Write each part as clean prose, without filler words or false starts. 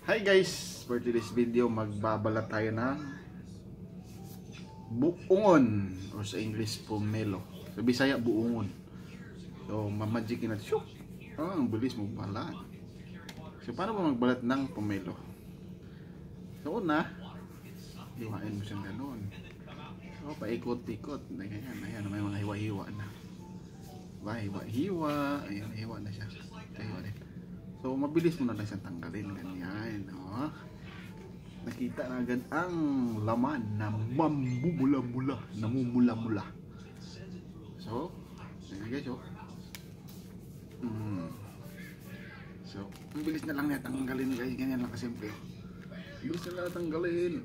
Hi guys! For today's video, magbabalat tayo ng buongon or sa English pomelo. Sa Bisaya, buongon. So, mamagikin natin. Shuk! Ang bilis mo balat. So, paano ba magbalat ng pomelo? So, una, hiwain mo siyang gano'n. So, paikot-ikot. Ayan, may mga hiwa-hiwa na. Hiwa-hiwa. Ayan, hiwa na siya. Hiwa din. So, mabilis mo na lang siyang tanggalin. Ganyan. Oh. Nakita na agad ang laman na namumula-mula. So, ayan guys, oh. So, mabilis na lang niya tanggalin guys. Ganyan lang kasimple. Mabilis na lang tanggalin.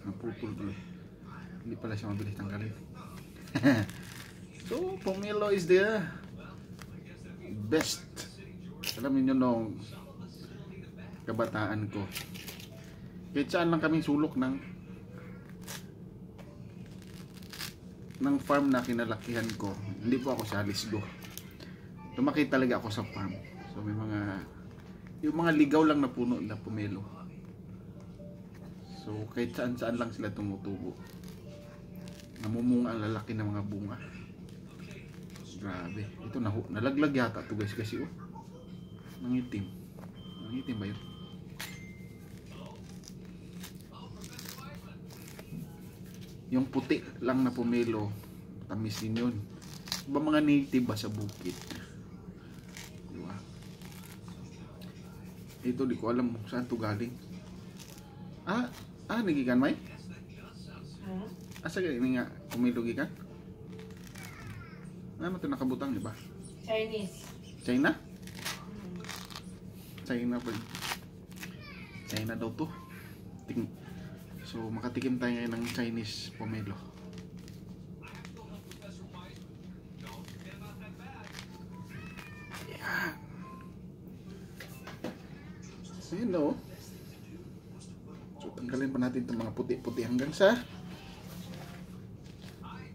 Naputol tuloy. Hindi pala siya mabilis tanggalin. So, pomelo is the best. Alam niyo nung kabataan ko, kahit saan lang kaming sulok ng farm na kinalakihan ko. Hindi po ako sa Alisgo. Lumaki talaga ako sa farm. So may yung mga ligaw lang na puno na pomelo. So kahit saan lang sila tumutubo. Namumunga ang lalaki ng mga bunga. Grabe. Ito nalaglag yata ito guys kasi oh. Nangitim. Nangitim ba yun? Yung puti lang na pomelo, tamis din yun. Ba mga native ba sa bukid? Diba? Ito di ko alam saan to galing. Nagikan may? Asa galing nga pomelo gikan? Ano ito nakabutang, di ba? Chinese. China? China pa. China daw to. So makatikim tayo ngayon ng Chinese pomelo. Ayan. Ayan o. So tanggalin pa natin itong mga puti-puti hanggang sa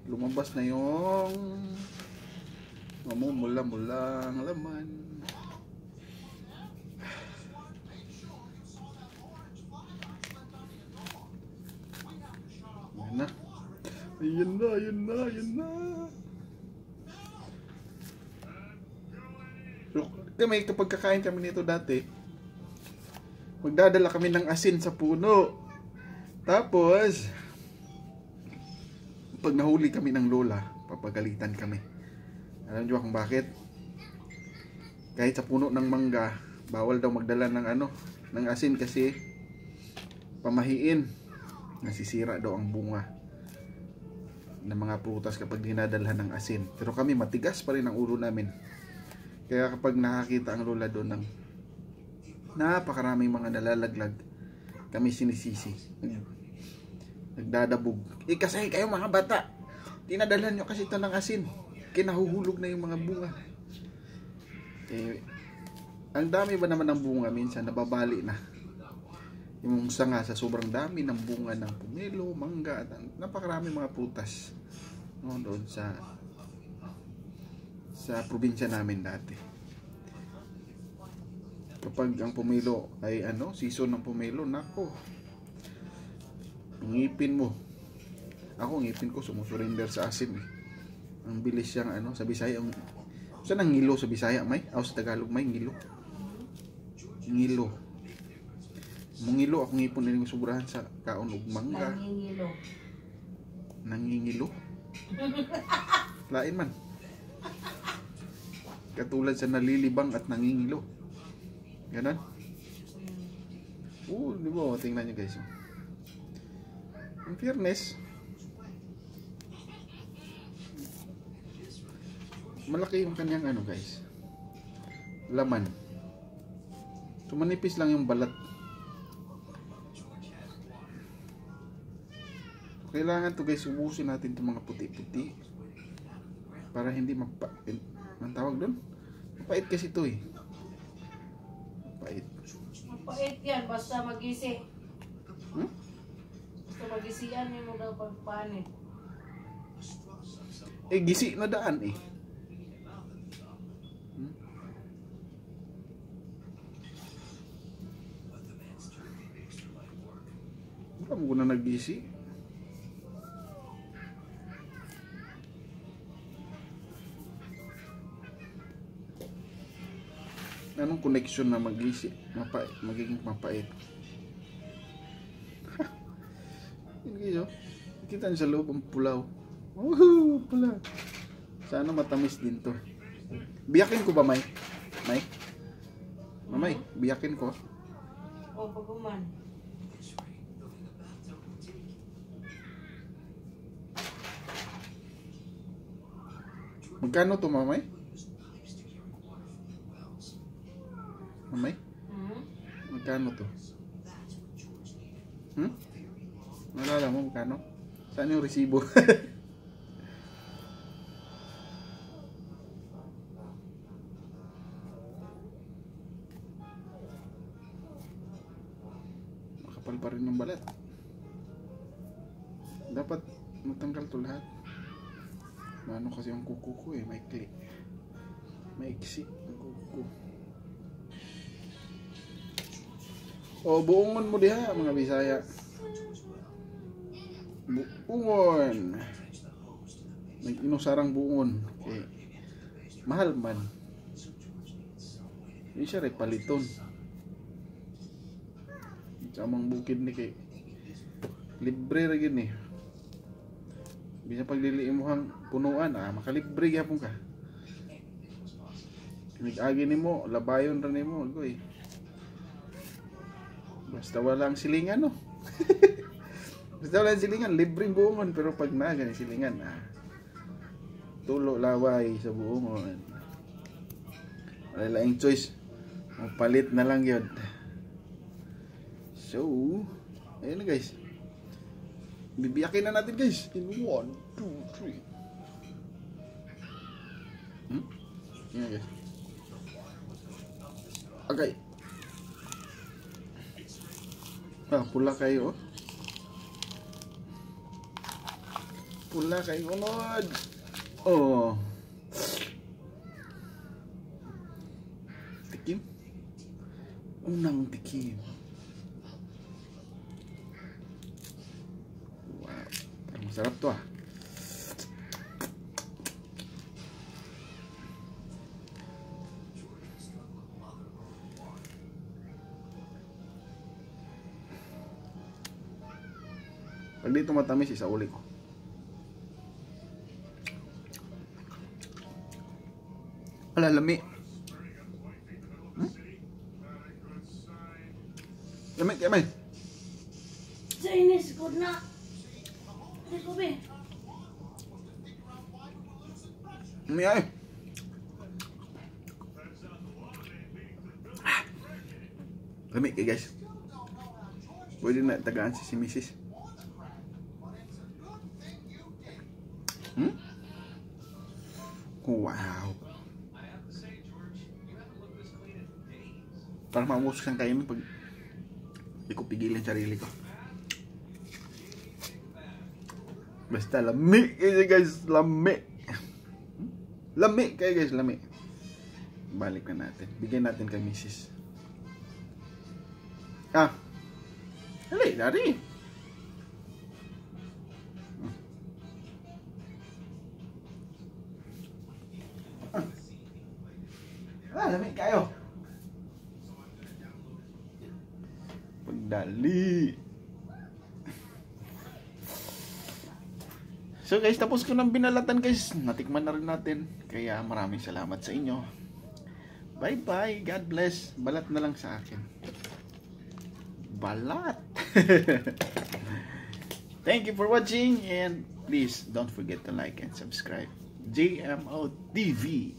lumabas na yung mamumula-mulang laman. Ayan na. So, may kapag kakain kami nito dati, magdadala kami ng asin sa puno. Tapos, pag nahuli kami ng lola, papagalitan kami. Alam niyo kung bakit? Kahit sa puno ng mangga, bawal daw magdala ng asin kasi pamahiin. Nasisira daw ang bunga ng mga prutas kapag dinadalhan ng asin. Pero kami matigas pa rin ang ulo namin. Kaya kapag nakakita ang lola doon ng napakaraming mga nalalaglag, kami sinisisi. Nagdadabog. Kasi kayo mga bata, dinadalhan nyo kasi ito ng asin. Kinahuhulog na yung mga bunga. Ang dami ba naman ng bunga, minsan nababali na. Yung sanga sa sobrang dami ng bunga ng pomelo, mangga, at napakarami mga prutas doon sa probinsya namin dati. Kapag ang pomelo ay season ng pomelo, nako, ngipin mo. Ako ngipin ko sumusurrender sa asin. Ang bilis siyang sa Bisaya. Saan ang ngilo sa Bisaya may? Sa Tagalog may ngilo. Ngilo. Mungilo ako ngipon din ko sobrahan sa kaon ug mangga. Nangingilo. Lain man. Katulad sa nalilibang at nangingilo. Ganon. Di ba? Tingnan nyo guys. In fairness, malaki yung kanyang guys, laman. So manipis lang yung balat. Kailangan to guys, ubusin natin itong mga puti-puti para hindi ang tawag doon? Mapait kasi ito Mapait. Mapait yan, basta magisi. Basta magisiyan mo daw pagpanit. Gisi na daan Alam ko na nag-gisi. Anong connection na mag-gisi? Magiging mapait. Hindi yun. Kita niyo sa loob ang pulaw. Woohoo! Pula. Sana matamis din to. Biyakin ko ba, May? May? Mamay, biyakin ko. O, paguman. Magkano to, Mamay? Mamay? Magkano to? Nalala mo magkano? Saan yung resibo? Makapal pa rin ng balat. Dapat matanggal to lahat. Ano kasi yung kuko ko eh, maikli. Maiksi ang kuko. O, buungon mo diha mga Bisaya. Buungon. Nag-inusarang buungon. Okay. Mahal man. Hindi siya rin paliton. Samang bukid ni kay libre ra gid ni. Bisa pagliliim mo hang punuan, makalibre gyapon ka. Nag-agi nimo, labayon ra nimo, goy. Basta walang silingan, no? Basta walang silingan, libreng buongon. Pero pag na, ganyan silingan, tulo laway sa buongon. Wala laing choice. Palit na lang yun. So, ayun na guys. Bibiyakin na natin guys. In 1, 2, 3. Yan guys. Okay. Pula kayo. Pula kayo unod. Oh. Tikim. Unang tikim. Wow. Parang masarap to ah. Pag dito matamis, isauli ko. Wala, lami. Lami, lami. Chinese, good na. Hindi ko be. Lami ay. Lami kayo guys. Pwede na tagaan si Mrs. Wow. Parang mamusok siyang kainin pag hindi ko pigilin sarili ko. Basta lami kayo guys, lami. Lami kayo guys, lami. Balik na natin. Bigyan natin kay Mrs. Halay, dari. Lamig kayo. Pagdali. So guys, tapos ko ng binalatan guys. Natikman na rin natin. Kaya maraming salamat sa inyo. Bye bye. God bless. Balat na lang sa akin. Balat. Thank you for watching. And please don't forget to like and subscribe. JMO TV.